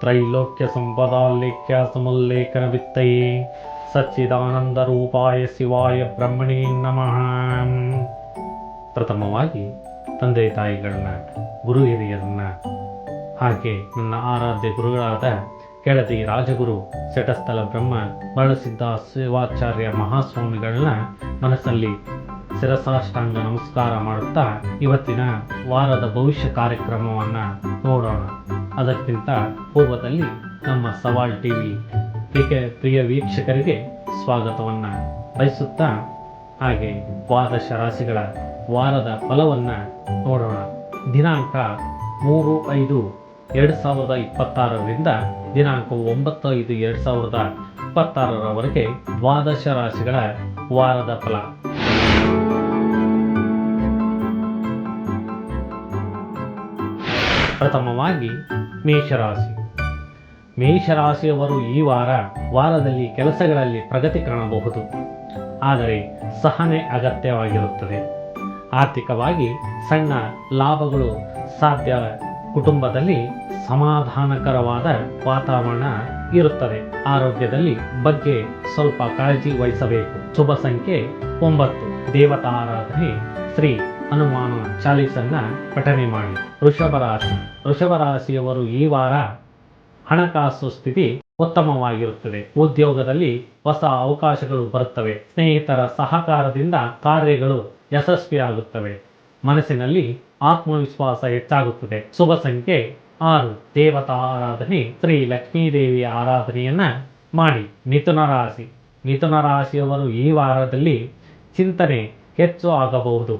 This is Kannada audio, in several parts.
ತ್ರೈಲೋಕ್ಯ ಸಂಪದಾಲೇಖ್ಯ ಸಮುಲ್ಲೇಖನ ವಿತ್ತಯೇ ಸಚ್ಚಿದಾನಂದ ರೂಪಾಯ ಶಿವಾಯ ಬ್ರಹ್ಮಣೇ ನಮಃ. ಪ್ರಥಮವಾಗಿ ತಂದೆ ತಾಯಿಗಳನ್ನ, ಗುರು ಹಿರಿಯರನ್ನ, ಹಾಗೆ ನನ್ನ ಆರಾಧ್ಯ ಗುರುಗಳಾದ ಕೆಳದಿ ರಾಜಗುರು ಶಟಸ್ಥಲ ಬ್ರಹ್ಮ ಬರಸಿದ್ಧ ಶಿವಾಚಾರ್ಯ ಮಹಾಸ್ವಾಮಿಗಳನ್ನ ಮನಸ್ಸಲ್ಲಿ ಶಿರಸಾಷ್ಟಾಂಗ ನಮಸ್ಕಾರ ಮಾಡುತ್ತಾ ಇವತ್ತಿನ ವಾರದ ಭವಿಷ್ಯ ಕಾರ್ಯಕ್ರಮವನ್ನು ನೋಡೋಣ. ಅದಕ್ಕಿಂತ ಪೂರ್ವದಲ್ಲಿ ನಮ್ಮ ಸವಾಲ್ ಟಿವಿ ಪ್ರಿಯ ವೀಕ್ಷಕರಿಗೆ ಸ್ವಾಗತವನ್ನು ಬಯಸುತ್ತಾ ಹಾಗೆ ದ್ವಾದಶ ರಾಶಿಗಳ ವಾರದ ಫಲವನ್ನು ನೋಡೋಣ. ದಿನಾಂಕ 3/5/2026ರಿಂದ ದಿನಾಂಕ 9/5/2026ರವರೆಗೆ ದ್ವಾದಶ ರಾಶಿಗಳ ವಾರದ ಫಲ. ಪ್ರಥಮವಾಗಿ ಮೇಷರಾಶಿ. ಮೇಷರಾಶಿಯವರು ಈ ವಾರದಲ್ಲಿ ಕೆಲಸಗಳಲ್ಲಿ ಪ್ರಗತಿ ಕಾಣಬಹುದು, ಆದರೆ ಸಹನೆ ಅಗತ್ಯವಾಗಿರುತ್ತದೆ. ಆರ್ಥಿಕವಾಗಿ ಸಣ್ಣ ಲಾಭಗಳು ಸಾಧ್ಯ. ಕುಟುಂಬದಲ್ಲಿ ಸಮಾಧಾನಕರವಾದ ವಾತಾವರಣ ಇರುತ್ತದೆ. ಆರೋಗ್ಯದಲ್ಲಿ ಬಗ್ಗೆ ಸ್ವಲ್ಪ ಕಾಳಜಿ ವಹಿಸಬೇಕು. ಶುಭ ಸಂಖ್ಯೆ 9. ದೇವತಾ ಆರಾಧನೆ ಶ್ರೀ ಹನುಮಾನ ಚಾಲೀಸನ್ನ ಪಠನೆ ಮಾಡಿ. ವೃಷಭ ರಾಶಿಯವರು ಈ ವಾರ ಹಣಕಾಸು ಸ್ಥಿತಿ ಉತ್ತಮವಾಗಿರುತ್ತದೆ. ಉದ್ಯೋಗದಲ್ಲಿ ಹೊಸ ಅವಕಾಶಗಳು ಬರುತ್ತವೆ. ಸ್ನೇಹಿತರ ಸಹಕಾರದಿಂದ ಕಾರ್ಯಗಳು ಯಶಸ್ವಿಯಾಗುತ್ತವೆ. ಮನಸ್ಸಿನಲ್ಲಿ ಆತ್ಮವಿಶ್ವಾಸ ಹೆಚ್ಚಾಗುತ್ತದೆ. ಶುಭ ಸಂಖ್ಯೆ 6. ದೇವತಾ ಆರಾಧನೆ ಶ್ರೀ ಲಕ್ಷ್ಮೀದೇವಿಯ ಆರಾಧನೆಯನ್ನ ಮಾಡಿ. ಮಿಥುನ ರಾಶಿಯವರು ಈ ವಾರದಲ್ಲಿ ಚಿಂತನೆ ಹೆಚ್ಚು ಆಗಬಹುದು.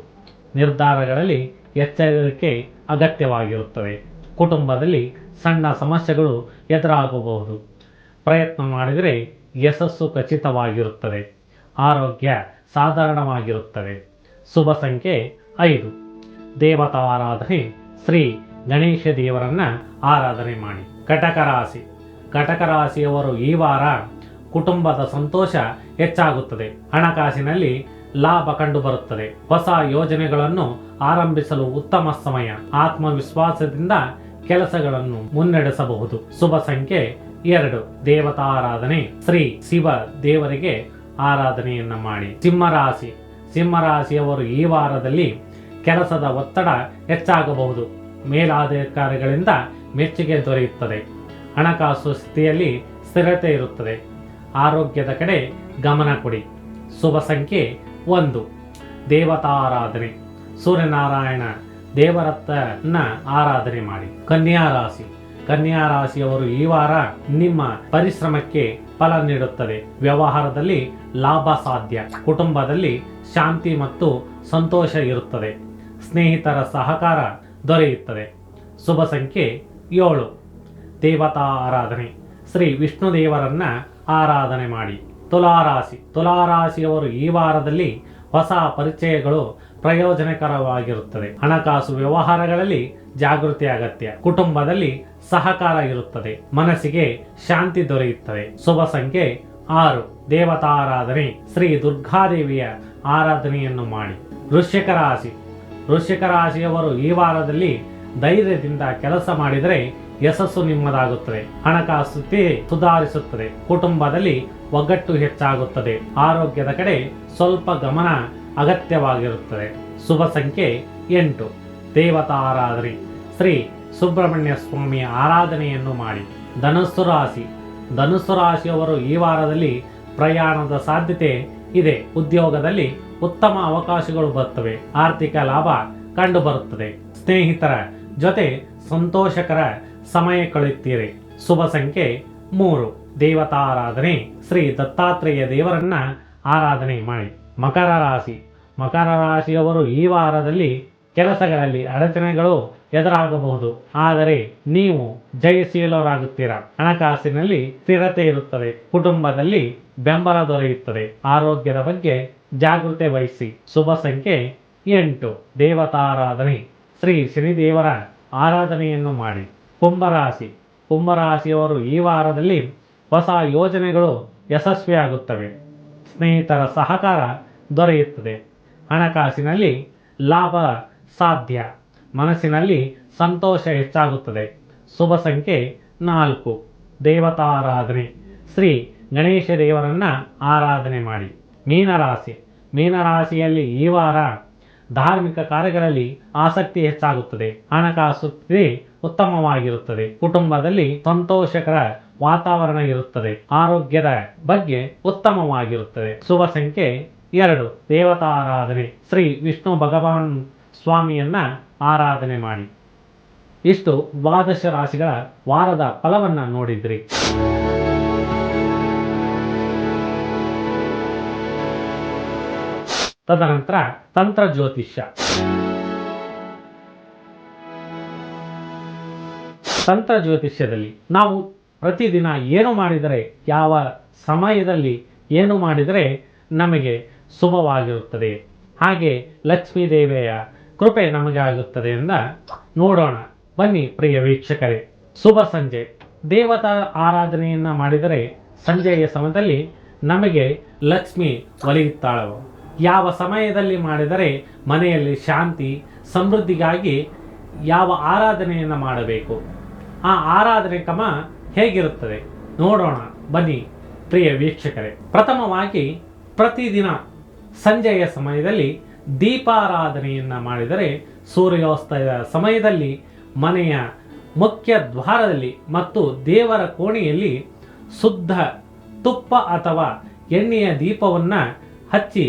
ನಿರ್ಧಾರಗಳಲ್ಲಿ ಎಚ್ಚರಿಕೆ ಅಗತ್ಯವಾಗಿರುತ್ತದೆ. ಕುಟುಂಬದಲ್ಲಿ ಸಣ್ಣ ಸಮಸ್ಯೆಗಳು ಎದುರಾಗಬಹುದು. ಪ್ರಯತ್ನ ಮಾಡಿದರೆ ಯಶಸ್ಸು ಖಚಿತವಾಗಿರುತ್ತದೆ. ಆರೋಗ್ಯ ಸಾಧಾರಣವಾಗಿರುತ್ತದೆ. ಶುಭ ಸಂಖ್ಯೆ 5. ದೇವತಾ ಆರಾಧನೆ ಶ್ರೀ ಗಣೇಶ ದೇವರನ್ನ ಆರಾಧನೆ ಮಾಡಿ. ಕಟಕ ರಾಶಿಯವರು ಈ ವಾರ ಕುಟುಂಬದ ಸಂತೋಷ ಹೆಚ್ಚಾಗುತ್ತದೆ. ಹಣಕಾಸಿನಲ್ಲಿ ಲಾಭ ಕಂಡುಬರುತ್ತದೆ. ಹೊಸ ಯೋಜನೆಗಳನ್ನು ಆರಂಭಿಸಲು ಉತ್ತಮ ಸಮಯ. ಆತ್ಮವಿಶ್ವಾಸದಿಂದ ಕೆಲಸಗಳನ್ನು ಮುನ್ನಡೆಸಬಹುದು. ಶುಭ ಸಂಖ್ಯೆ 2. ದೇವತಾ ಆರಾಧನೆ ಶ್ರೀ ಶಿವ ದೇವರಿಗೆ ಆರಾಧನೆಯನ್ನ ಮಾಡಿ. ಸಿಂಹರಾಶಿಯವರು ಈ ವಾರದಲ್ಲಿ ಕೆಲಸದ ಒತ್ತಡ ಹೆಚ್ಚಾಗಬಹುದು. ಮೇಲಾಧಿಕಾರಿಗಳಿಂದ ಮೆಚ್ಚುಗೆ ದೊರೆಯುತ್ತದೆ. ಹಣಕಾಸು ಸ್ಥಿತಿಯಲ್ಲಿ ಸ್ಥಿರತೆ ಇರುತ್ತದೆ. ಆರೋಗ್ಯದ ಕಡೆ ಗಮನ ಕೊಡಿ. ಶುಭ ಸಂಖ್ಯೆ 1. ದೇವತಾ ಆರಾಧನೆ ಸೂರ್ಯನಾರಾಯಣ ದೇವರನ್ನ ಆರಾಧನೆ ಮಾಡಿ. ಕನ್ಯಾ ರಾಶಿಯವರು ಈ ವಾರ ನಿಮ್ಮ ಪರಿಶ್ರಮಕ್ಕೆ ಫಲ ನೀಡುತ್ತದೆ. ವ್ಯವಹಾರದಲ್ಲಿ ಲಾಭ ಸಾಧ್ಯ. ಕುಟುಂಬದಲ್ಲಿ ಶಾಂತಿ ಮತ್ತು ಸಂತೋಷ ಇರುತ್ತದೆ. ಸ್ನೇಹಿತರ ಸಹಕಾರ ದೊರೆಯುತ್ತದೆ. ಶುಭ ಸಂಖ್ಯೆ 7. ದೇವತಾ ಆರಾಧನೆ ಶ್ರೀ ವಿಷ್ಣು ದೇವರನ್ನ ಆರಾಧನೆ ಮಾಡಿ. ತುಲಾರಾಶಿಯವರು ಈ ವಾರದಲ್ಲಿ ಹೊಸ ಪರಿಚಯಗಳು ಪ್ರಯೋಜನಕರವಾಗಿರುತ್ತದೆ. ಹಣಕಾಸು ವ್ಯವಹಾರಗಳಲ್ಲಿ ಜಾಗೃತಿ ಅಗತ್ಯ. ಕುಟುಂಬದಲ್ಲಿ ಸಹಕಾರ ಇರುತ್ತದೆ. ಮನಸ್ಸಿಗೆ ಶಾಂತಿ ದೊರೆಯುತ್ತದೆ. ಶುಭ ಸಂಖ್ಯೆ 6. ದೇವತಾ ಆರಾಧನೆ ಶ್ರೀ ದುರ್ಗಾದೇವಿಯ ಆರಾಧನೆಯನ್ನು ಮಾಡಿ. ವೃಶ್ಚಿಕ ರಾಶಿಯವರು ಈ ವಾರದಲ್ಲಿ ಧೈರ್ಯದಿಂದ ಕೆಲಸ ಮಾಡಿದರೆ ಯಶಸ್ಸು ನಿಮ್ಮದಾಗುತ್ತದೆ. ಹಣಕಾಸು ಸ್ಥಿತಿ ಸುಧಾರಿಸುತ್ತದೆ. ಕುಟುಂಬದಲ್ಲಿ ಒಗ್ಗಟ್ಟು ಹೆಚ್ಚಾಗುತ್ತದೆ. ಆರೋಗ್ಯದ ಕಡೆ ಸ್ವಲ್ಪ ಗಮನ ಅಗತ್ಯವಾಗಿರುತ್ತದೆ. ಶುಭ ಸಂಖ್ಯೆ 8. ದೇವತಾ ಆರಾಧನೆ ಶ್ರೀ ಸುಬ್ರಹ್ಮಣ್ಯ ಸ್ವಾಮಿಯ ಆರಾಧನೆಯನ್ನು ಮಾಡಿ. ಧನುಸ್ಸು ರಾಶಿಯವರು ಈ ವಾರದಲ್ಲಿ ಪ್ರಯಾಣದ ಸಾಧ್ಯತೆ ಇದೆ. ಉದ್ಯೋಗದಲ್ಲಿ ಉತ್ತಮ ಅವಕಾಶಗಳು ಬರುತ್ತವೆ. ಆರ್ಥಿಕ ಲಾಭ ಕಂಡುಬರುತ್ತದೆ. ಸ್ನೇಹಿತರ ಜೊತೆ ಸಂತೋಷಕರ ಸಮಯ ಕಳೆಯುತ್ತೀರಿ. ಶುಭ ಸಂಖ್ಯೆ 3. ದೇವತಾ ಆರಾಧನೆ ಶ್ರೀ ದತ್ತಾತ್ರೇಯ ದೇವರನ್ನ ಆರಾಧನೆ ಮಾಡಿ. ಮಕರ ರಾಶಿಯವರು ಈ ವಾರದಲ್ಲಿ ಕೆಲಸಗಳಲ್ಲಿ ಅಡಚಣೆಗಳು ಎದುರಾಗಬಹುದು, ಆದರೆ ನೀವು ಜಯಶೀಲರಾಗುತ್ತೀರಾ. ಹಣಕಾಸಿನಲ್ಲಿ ಸ್ಥಿರತೆ ಇರುತ್ತದೆ. ಕುಟುಂಬದಲ್ಲಿ ಬೆಂಬಲ ದೊರೆಯುತ್ತದೆ. ಆರೋಗ್ಯದ ಬಗ್ಗೆ ಜಾಗೃತಿ ವಹಿಸಿ. ಶುಭ ಸಂಖ್ಯೆ 8. ದೇವತಾ ಆರಾಧನೆ ಶ್ರೀ ಶನಿದೇವರ ಆರಾಧನೆಯನ್ನು ಮಾಡಿ. ಕುಂಭರಾಶಿಯವರು ಈ ವಾರದಲ್ಲಿ ಹೊಸ ಯೋಜನೆಗಳು ಯಶಸ್ವಿಯಾಗುತ್ತವೆ. ಸ್ನೇಹಿತರ ಸಹಕಾರ ದೊರೆಯುತ್ತದೆ. ಹಣಕಾಸಿನಲ್ಲಿ ಲಾಭ ಸಾಧ್ಯ. ಮನಸ್ಸಿನಲ್ಲಿ ಸಂತೋಷ ಹೆಚ್ಚಾಗುತ್ತದೆ. ಶುಭ ಸಂಖ್ಯೆ 4. ದೇವತಾರಾಧನೆ. ಶ್ರೀ ಗಣೇಶ ದೇವರನ್ನ ಆರಾಧನೆ ಮಾಡಿ. ಮೀನರಾಶಿ. ಮೀನರಾಶಿಯಲ್ಲಿ ಈ ವಾರ ಧಾರ್ಮಿಕ ಕಾರ್ಯಗಳಲ್ಲಿ ಆಸಕ್ತಿ ಹೆಚ್ಚಾಗುತ್ತದೆ. ಹಣಕಾಸು ಸ್ಥಿತಿ ಉತ್ತಮವಾಗಿರುತ್ತದೆ. ಕುಟುಂಬದಲ್ಲಿ ಸಂತೋಷಕರ ವಾತಾವರಣ ಇರುತ್ತದೆ. ಆರೋಗ್ಯದ ಬಗ್ಗೆ ಉತ್ತಮವಾಗಿರುತ್ತದೆ. ಶುಭ ಸಂಖ್ಯೆ 2. ದೇವತಾರಾಧನೆ. ಶ್ರೀ ವಿಷ್ಣು ಭಗವಾನ್ ಸ್ವಾಮಿಯನ್ನ ಆರಾಧನೆ ಮಾಡಿ. ಇಷ್ಟು ದ್ವಾದಶ ರಾಶಿಗಳ ವಾರದ ಫಲವನ್ನ ನೋಡಿದ್ರಿ. ತದನಂತರ ತಂತ್ರ ಜ್ಯೋತಿಷ್ಯ. ತಂತ್ರ ಜ್ಯೋತಿಷ್ಯದಲ್ಲಿ ನಾವು ಪ್ರತಿದಿನ ಏನು ಮಾಡಿದರೆ, ಯಾವ ಸಮಯದಲ್ಲಿ ಏನು ಮಾಡಿದರೆ ನಮಗೆ ಶುಭವಾಗಿರುತ್ತದೆ, ಹಾಗೆ ಲಕ್ಷ್ಮೀ ದೇವಿಯ ಕೃಪೆ ನಮಗೆ ಆಗುತ್ತದೆ ಎಂದ ನೋಡೋಣ ಬನ್ನಿ ಪ್ರಿಯ ವೀಕ್ಷಕರೇ. ಶುಭ ಸಂಜೆ. ದೇವತಾ ಆರಾಧನೆಯನ್ನ ಮಾಡಿದರೆ ಸಂಜೆಯ ಸಮಯದಲ್ಲಿ ನಮಗೆ ಲಕ್ಷ್ಮಿ ಒಲಿಯುತ್ತಾಳು. ಯಾವ ಸಮಯದಲ್ಲಿ ಮಾಡಿದರೆ ಮನೆಯಲ್ಲಿ ಶಾಂತಿ ಸಮೃದ್ಧಿಗಾಗಿ ಯಾವ ಆರಾಧನೆಯನ್ನು ಮಾಡಬೇಕು, ಆ ಆರಾಧನೆ ಕ್ರಮ ಹೇಗಿರುತ್ತದೆ ನೋಡೋಣ ಬನ್ನಿ ಪ್ರಿಯ ವೀಕ್ಷಕರೇ. ಪ್ರಥಮವಾಗಿ ಪ್ರತಿದಿನ ಸಂಜೆಯ ಸಮಯದಲ್ಲಿ ದೀಪಾರಾಧನೆಯನ್ನು ಮಾಡಿದರೆ ಸೂರ್ಯಾಸ್ತದ ಸಮಯದಲ್ಲಿ ಮನೆಯ ಮುಖ್ಯ ದ್ವಾರದಲ್ಲಿ ಮತ್ತು ದೇವರ ಕೋಣೆಯಲ್ಲಿ ಶುದ್ಧ ತುಪ್ಪ ಅಥವಾ ಎಣ್ಣೆಯ ದೀಪವನ್ನು ಹಚ್ಚಿ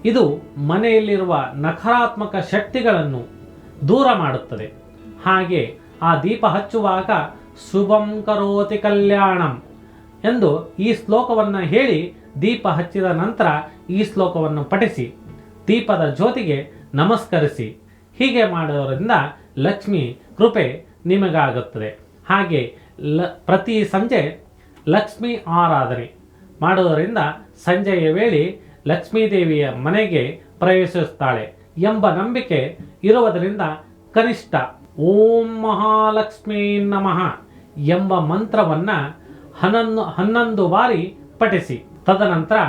ಇದು ಮನೆಯಲ್ಲಿರುವ ನಕಾರಾತ್ಮಕ ಶಕ್ತಿಗಳನ್ನು ದೂರ ಮಾಡುತ್ತದೆ. ಹಾಗೆ ಆ ದೀಪ ಹಚ್ಚುವಾಗ ಶುಭಂ ಕರೋತಿ ಕಲ್ಯಾಣಂ ಎಂದು ಈ ಶ್ಲೋಕವನ್ನು ಹೇಳಿ ದೀಪ ಹಚ್ಚಿದ ನಂತರ ಈ ಶ್ಲೋಕವನ್ನು ಪಠಿಸಿ ದೀಪದ ಜ್ಯೋತಿಗೆ ನಮಸ್ಕರಿಸಿ. ಹೀಗೆ ಮಾಡೋದ್ರಿಂದ ಲಕ್ಷ್ಮಿ ಕೃಪೆ ನಿಮಗಾಗುತ್ತದೆ. ಹಾಗೆ ಪ್ರತಿ ಸಂಜೆ ಲಕ್ಷ್ಮಿ ಆರಾಧನೆ ಮಾಡೋದರಿಂದ ಸಂಜೆಯ ವೇಳೆ ಲಕ್ಷ್ಮೀದೇವಿಯ ಮನೆಗೆ ಪ್ರವೇಶಿಸುತ್ತಾಳೆ ಎಂಬ ನಂಬಿಕೆ ಇರುವುದರಿಂದ ಕನಿಷ್ಠ ಓಂ ಮಹಾಲಕ್ಷ್ಮೀ ನಮಃ ಎಂಬ ಮಂತ್ರವನ್ನು 11 ಬಾರಿ ಪಠಿಸಿ. ತದನಂತರ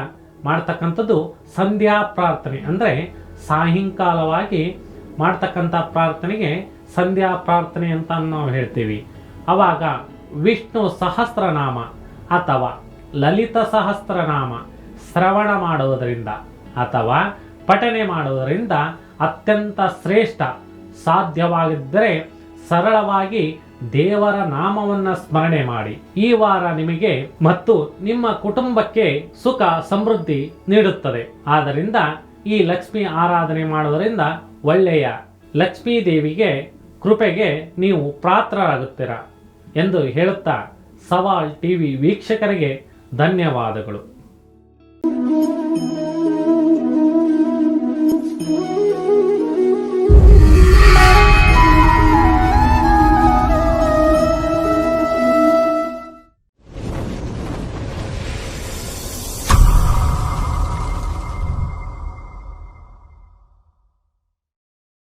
ಮಾಡ್ತಕ್ಕಂಥದ್ದು ಸಂಧ್ಯಾ ಪ್ರಾರ್ಥನೆ, ಅಂದರೆ ಸಾಯಂಕಾಲವಾಗಿ ಮಾಡ್ತಕ್ಕಂಥ ಪ್ರಾರ್ಥನೆಗೆ ಸಂಧ್ಯಾ ಪ್ರಾರ್ಥನೆ ಅಂತ ನಾವು ಹೇಳ್ತೀವಿ. ಆವಾಗ ವಿಷ್ಣು ಸಹಸ್ರನಾಮ ಅಥವಾ ಲಲಿತ ಸಹಸ್ರನಾಮ ಶ್ರವಣ ಮಾಡುವುದರಿಂದ ಅಥವಾ ಪಠನೆ ಮಾಡುವುದರಿಂದ ಅತ್ಯಂತ ಶ್ರೇಷ್ಠ. ಸಾಧ್ಯವಾಗಿದ್ದರೆ ಸರಳವಾಗಿ ದೇವರ ನಾಮವನ್ನು ಸ್ಮರಣೆ ಮಾಡಿ. ಈ ವಾರ ನಿಮಗೆ ಮತ್ತು ನಿಮ್ಮ ಕುಟುಂಬಕ್ಕೆ ಸುಖ ಸಮೃದ್ಧಿ ನೀಡುತ್ತದೆ. ಆದ್ದರಿಂದ ಈ ಲಕ್ಷ್ಮಿ ಆರಾಧನೆ ಮಾಡುವುದರಿಂದ ಒಳ್ಳೆಯ ಲಕ್ಷ್ಮೀ ದೇವಿಗೆ ಕೃಪೆಗೆ ನೀವು ಪಾತ್ರರಾಗುತ್ತೀರಾ ಎಂದು ಹೇಳುತ್ತಾ ಸವಾಲ್ ಟಿವಿ ವೀಕ್ಷಕರಿಗೆ ಧನ್ಯವಾದಗಳು.